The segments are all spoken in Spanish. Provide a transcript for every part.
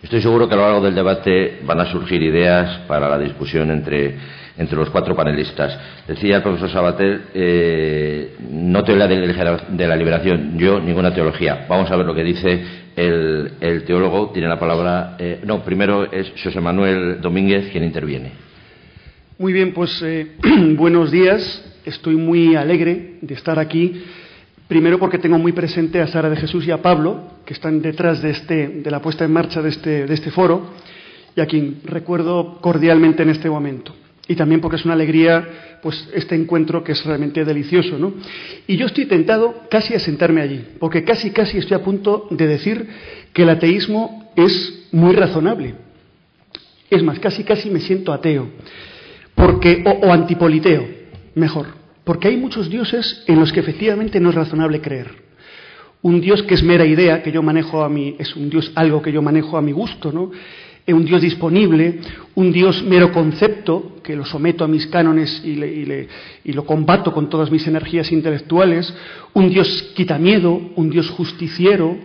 Estoy seguro que a lo largo del debate van a surgir ideas para la discusión entre los cuatro panelistas. Decía el profesor Sabater, no teoría de la liberación, yo ninguna teología. Vamos a ver lo que dice el teólogo. Tiene la palabra. Primero es José Manuel Domínguez quien interviene. Muy bien, pues buenos días. Estoy muy alegre de estar aquí. Primero porque tengo muy presente a Sara de Jesús y a Pablo, que están detrás de la puesta en marcha de este foro, y a quien recuerdo cordialmente en este momento. Y también porque es una alegría, pues, este encuentro que es realmente delicioso, ¿no? Y yo estoy tentado casi a sentarme allí, porque casi estoy a punto de decir que el ateísmo es muy razonable. Es más, casi me siento ateo, o antipoliteo, mejor. Porque hay muchos dioses en los que efectivamente no es razonable creer. Un dios que es mera idea, que yo manejo es un dios algo que yo manejo a mi gusto, ¿no? Un dios disponible, un dios mero concepto, que lo someto a mis cánones y lo combato con todas mis energías intelectuales, un dios quitamiedo, un dios justiciero,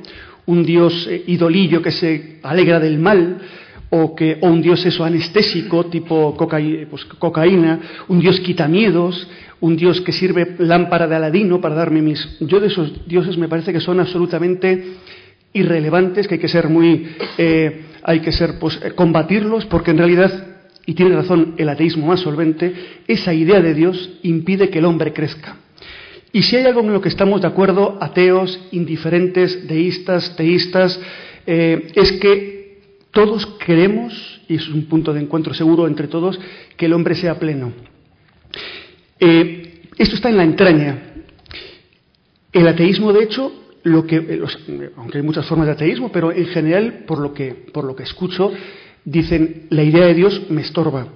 un dios idolillo que se alegra del mal, o un dios anestésico, tipo cocaína, un dios quitamiedos, un dios que sirve lámpara de Aladino para darme Yo de esos dioses me parece que son absolutamente irrelevantes, que hay que ser combatirlos, porque en realidad, y tiene razón el ateísmo más solvente, esa idea de Dios impide que el hombre crezca. Y si hay algo en lo que estamos de acuerdo, ateos, indiferentes, deístas, teístas, es que todos queremos, y es un punto de encuentro seguro entre todos, que el hombre sea pleno. Esto está en la entraña. El ateísmo, de hecho, aunque hay muchas formas de ateísmo, pero en general, por lo que escucho, dicen, la idea de Dios me estorba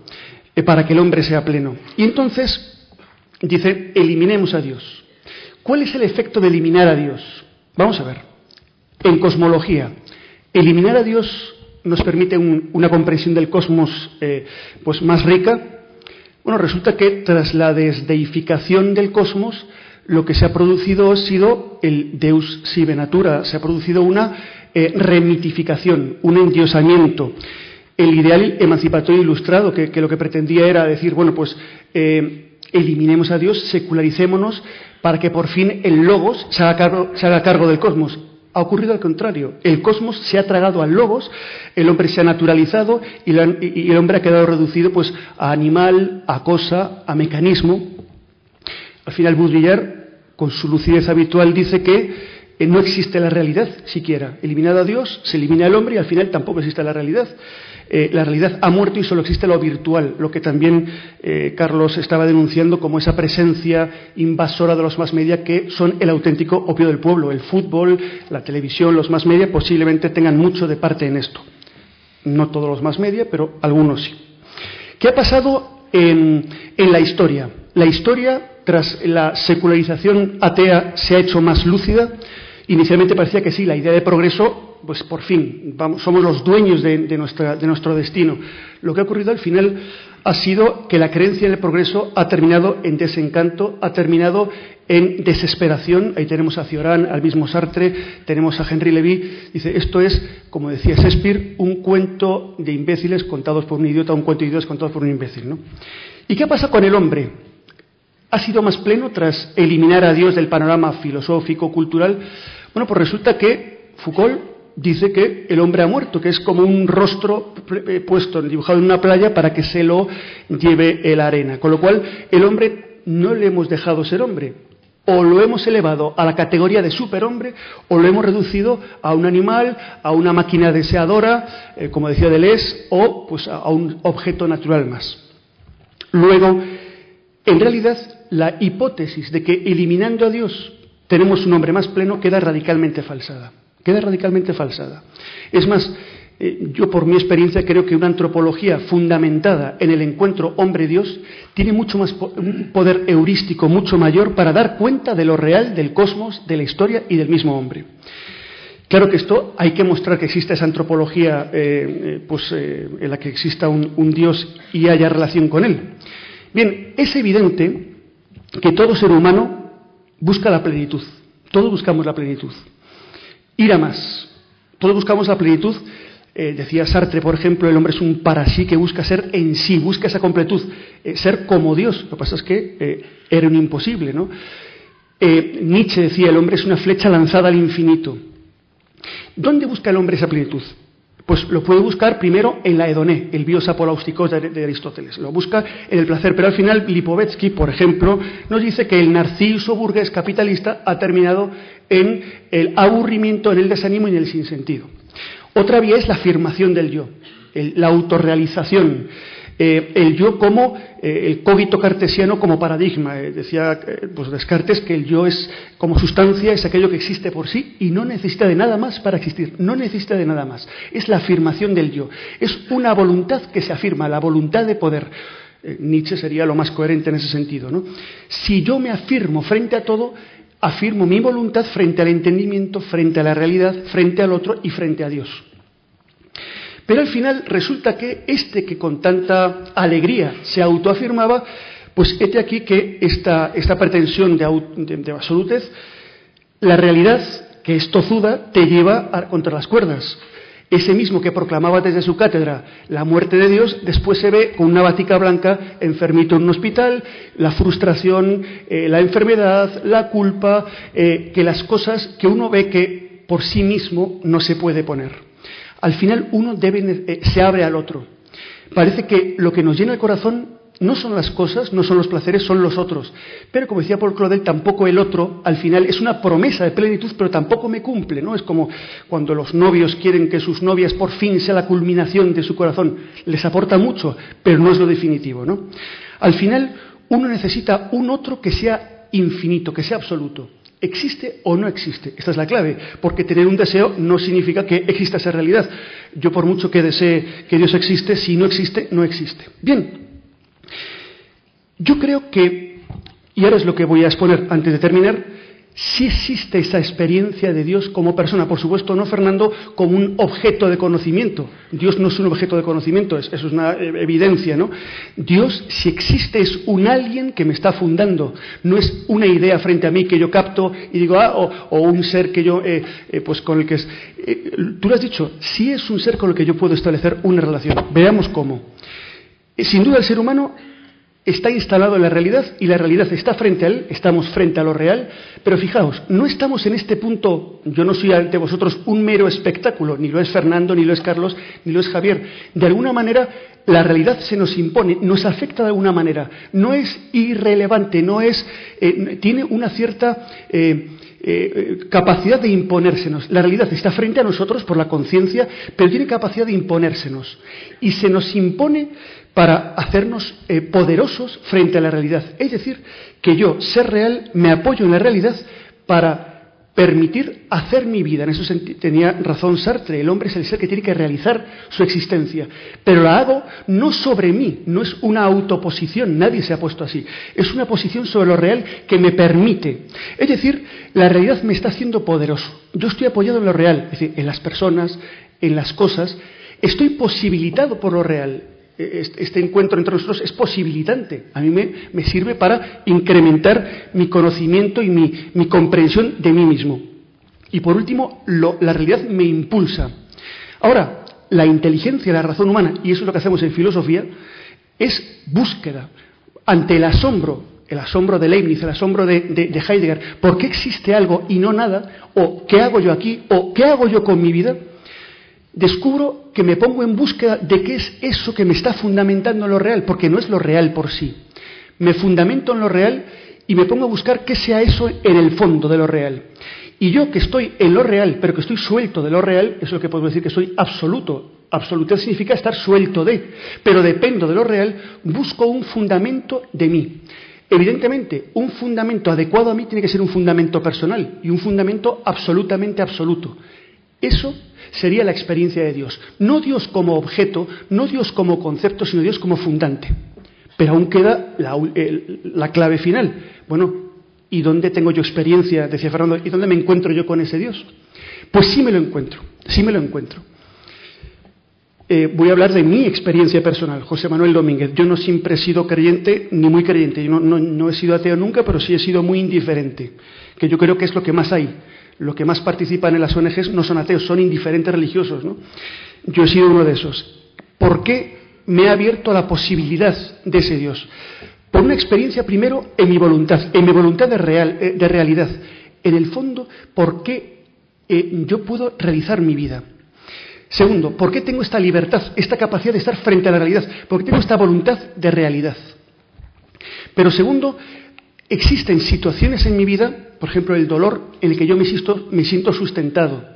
para que el hombre sea pleno. Y entonces, dice, eliminemos a Dios. ¿Cuál es el efecto de eliminar a Dios? Vamos a ver. En cosmología, eliminar a Dios nos permite una comprensión del cosmos pues más rica. Bueno, resulta que tras la desdeificación del cosmos, lo que se ha producido ha sido el Deus sive natura, se ha producido una remitificación, un endiosamiento. El ideal emancipatorio ilustrado, que lo que pretendía era decir, bueno, pues eliminemos a Dios, secularicémonos, para que por fin el logos se haga cargo del cosmos. Ha ocurrido al contrario. El cosmos se ha tragado al logos, el hombre se ha naturalizado y el hombre ha quedado reducido pues a animal, a cosa, a mecanismo. Al final Baudrillard, con su lucidez habitual, dice que no existe la realidad siquiera. Eliminado a Dios, se elimina al hombre y al final tampoco existe la realidad. La realidad ha muerto y solo existe lo virtual, lo que también Carlos estaba denunciando como esa presencia invasora de los más media que son el auténtico opio del pueblo. El fútbol, la televisión, los más media posiblemente tengan mucho de parte en esto. No todos los más media, pero algunos sí. ¿Qué ha pasado en la historia? La historia, tras la secularización atea, se ha hecho más lúcida. Inicialmente parecía que sí, la idea de progreso, pues por fin, somos los dueños de nuestro destino. Lo que ha ocurrido al final ha sido que la creencia en el progreso ha terminado en desencanto, ha terminado en desesperación. Ahí tenemos a Cioran, al mismo Sartre, tenemos a Henry Levy. Dice, esto es, como decía Shakespeare, un cuento de imbéciles contados por un idiota, un cuento de idiotas contados por un imbécil, ¿no? ¿Y qué pasa con el hombre? ¿Ha sido más pleno tras eliminar a Dios del panorama filosófico, cultural? Bueno, pues resulta que Foucault dice que el hombre ha muerto, que es como un rostro dibujado en una playa para que se lo lleve la arena. Con lo cual, el hombre no le hemos dejado ser hombre. O lo hemos elevado a la categoría de superhombre, o lo hemos reducido a un animal, a una máquina deseadora, como decía Deleuze, o pues a un objeto natural más. Luego, en realidad, la hipótesis de que eliminando a Dios tenemos un hombre más pleno queda radicalmente falsada. Es más, yo por mi experiencia creo que una antropología fundamentada en el encuentro hombre-Dios tiene mucho más un poder heurístico mucho mayor para dar cuenta de lo real del cosmos, de la historia y del mismo hombre. Claro que esto hay que mostrar que existe esa antropología en la que exista un Dios y haya relación con él. Bien, es evidente que todo ser humano busca la plenitud. Todos buscamos la plenitud. Ir a más. Todos buscamos la plenitud. Decía Sartre, por ejemplo, el hombre es un para sí que busca ser en sí, busca esa completud, ser como Dios. Lo que pasa es que era un imposible, ¿no? Nietzsche decía, el hombre es una flecha lanzada al infinito. ¿Dónde busca el hombre esa plenitud? Pues lo puede buscar primero en la hedoné, el bios apolaustikos de Aristóteles. Lo busca en el placer, pero al final Lipovetsky, por ejemplo, nos dice que el narciso burgués capitalista ha terminado en el aburrimiento, en el desánimo y en el sinsentido. Otra vía es la afirmación del yo, la autorrealización, el yo como el cogito cartesiano como paradigma. Decía pues Descartes que el yo es como sustancia, es aquello que existe por sí y no necesita de nada más para existir, no necesita de nada más. Es la afirmación del yo, es una voluntad que se afirma, la voluntad de poder. Nietzsche sería lo más coherente en ese sentido, ¿no? Si yo me afirmo frente a todo, afirmo mi voluntad frente al entendimiento, frente a la realidad, frente al otro y frente a Dios. Pero al final resulta que que con tanta alegría se autoafirmaba, pues hete aquí que esta pretensión de absolutez, la realidad, que es tozuda, te lleva contra las cuerdas. Ese mismo que proclamaba desde su cátedra la muerte de Dios, después se ve con una batica blanca, enfermito en un hospital, la frustración, la enfermedad, la culpa, que las cosas que uno ve que por sí mismo no se puede poner. Al final uno se abre al otro. Parece que lo que nos llena el corazón no son las cosas, no son los placeres, son los otros. Pero como decía Paul Claudel, tampoco el otro, al final es una promesa de plenitud, pero tampoco me cumple, ¿no? Es como cuando los novios quieren que sus novias por fin sea la culminación de su corazón. Les aporta mucho, pero no es lo definitivo, ¿no? Al final uno necesita un otro que sea infinito, que sea absoluto. ¿Existe o no existe? Esta es la clave, porque tener un deseo no significa que exista esa realidad. Yo por mucho que desee que Dios existe, si no existe, no existe. Bien, yo creo que, y ahora es lo que voy a exponer antes de terminar, sí existe esa experiencia de Dios como persona. Por supuesto, no, Fernando, como un objeto de conocimiento. Dios no es un objeto de conocimiento, eso es una evidencia, ¿no? Dios, si existe, es un alguien que me está fundando. No es una idea frente a mí que yo capto y digo, o un ser que yo, pues con el que es... tú lo has dicho, sí es un ser con el que yo puedo establecer una relación. Veamos cómo. Sin duda, el ser humano está instalado en la realidad y la realidad está frente a él, estamos frente a lo real, pero fijaos, no estamos en este punto, yo no soy ante vosotros un mero espectáculo, ni lo es Fernando, ni lo es Carlos, ni lo es Javier. De alguna manera la realidad se nos impone, nos afecta de alguna manera, no es irrelevante, no es, tiene una cierta capacidad de imponérsenos. La realidad está frente a nosotros por la conciencia, pero tiene capacidad de imponérsenos y se nos impone para hacernos poderosos frente a la realidad. Es decir, que yo, ser real, me apoyo en la realidad para permitir hacer mi vida. En eso tenía razón Sartre. El hombre es el ser que tiene que realizar su existencia. Pero la hago no sobre mí, no es una autoposición, nadie se ha puesto así. Es una posición sobre lo real que me permite. Es decir, la realidad me está haciendo poderoso. Yo estoy apoyado en lo real, es decir, en las personas, en las cosas. Estoy posibilitado por lo real. Este encuentro entre nosotros es posibilitante. A mí me sirve para incrementar mi conocimiento y mi comprensión de mí mismo. Y por último, la realidad me impulsa. Ahora, la inteligencia, la razón humana, y eso es lo que hacemos en filosofía, es búsqueda. Ante el asombro de Leibniz, el asombro de Heidegger, ¿por qué existe algo y no nada? ¿O qué hago yo aquí? ¿O qué hago yo con mi vida? Descubro que me pongo en búsqueda de qué es eso que me está fundamentando en lo real, porque no es lo real por sí. Me fundamento en lo real y me pongo a buscar qué sea eso en el fondo de lo real. Y yo que estoy en lo real, pero que estoy suelto de lo real, eso es lo que podemos decir que soy absoluto. Absolutez significa estar suelto de, pero dependo de lo real, busco un fundamento de mí. Evidentemente, un fundamento adecuado a mí tiene que ser un fundamento personal y un fundamento absolutamente absoluto. Eso sería la experiencia de Dios. No Dios como objeto, no Dios como concepto, sino Dios como fundante. Pero aún queda la clave final. Bueno, ¿y dónde tengo yo experiencia? Decía Fernando, ¿y dónde me encuentro yo con ese Dios? Pues sí me lo encuentro, sí me lo encuentro. Voy a hablar de mi experiencia personal, José Manuel Domínguez. Yo no siempre he sido creyente, ni muy creyente. Yo no he sido ateo nunca, pero sí he sido muy indiferente, que yo creo que es lo que más hay. lo que más participan en las ONGs no son ateos, son indiferentes religiosos, ¿no? Yo he sido uno de esos. ¿Por qué me he abierto a la posibilidad de ese Dios? Por una experiencia, primero, en mi voluntad de realidad. En el fondo, ¿por qué yo puedo realizar mi vida? Segundo, ¿por qué tengo esta libertad, esta capacidad de estar frente a la realidad? ¿Por qué tengo esta voluntad de realidad? Pero segundo, existen situaciones en mi vida, por ejemplo, el dolor, en el que yo me siento sustentado.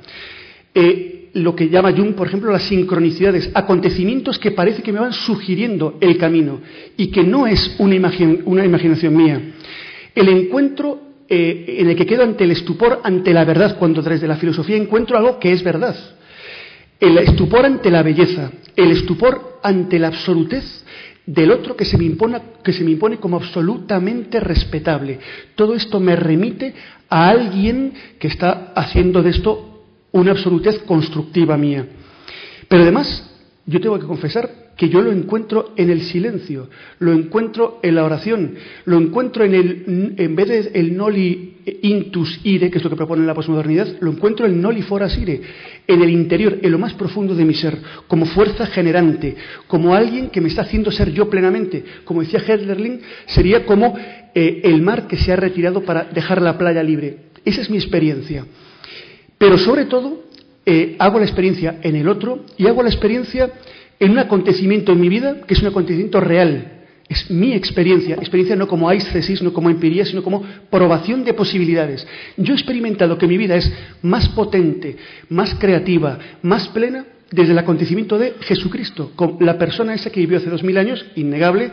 Lo que llama Jung, por ejemplo, las sincronicidades, acontecimientos que parece que me van sugiriendo el camino y que no es una imaginación mía. El encuentro en el que quedo ante el estupor, ante la verdad, cuando desde la filosofía encuentro algo que es verdad. El estupor ante la belleza, el estupor ante la absolutez del otro que se me impone como absolutamente respetable. Todo esto me remite a alguien que está haciendo de esto una absolutez constructiva mía. Pero además, yo tengo que confesar que yo lo encuentro en el silencio, lo encuentro en la oración, lo encuentro en vez de el noli intus ire, que es lo que propone la posmodernidad, lo encuentro en noli foras ire, en el interior, en lo más profundo de mi ser, como fuerza generante, como alguien que me está haciendo ser yo plenamente. Como decía Hölderlin, sería como el mar que se ha retirado para dejar la playa libre. Esa es mi experiencia. Pero sobre todo, hago la experiencia en el otro y hago la experiencia en un acontecimiento en mi vida que es un acontecimiento real. Es mi experiencia no como aisthesis, no como empiría, sino como probación de posibilidades. Yo he experimentado que mi vida es más potente, más creativa, más plena desde el acontecimiento de Jesucristo, con la persona esa que vivió hace 2000 años, innegable,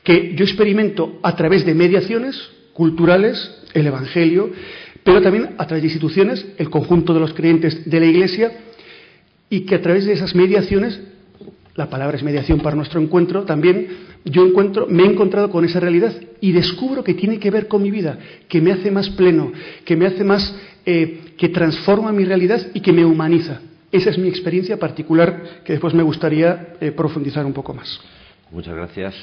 que yo experimento a través de mediaciones culturales, el Evangelio, pero también a través de instituciones, el conjunto de los creyentes de la Iglesia, y que a través de esas mediaciones, la palabra es mediación para nuestro encuentro, también me he encontrado con esa realidad y descubro que tiene que ver con mi vida, que me hace más pleno, que me hace más, que transforma mi realidad y que me humaniza. Esa es mi experiencia particular, que después me gustaría profundizar un poco más. Muchas gracias.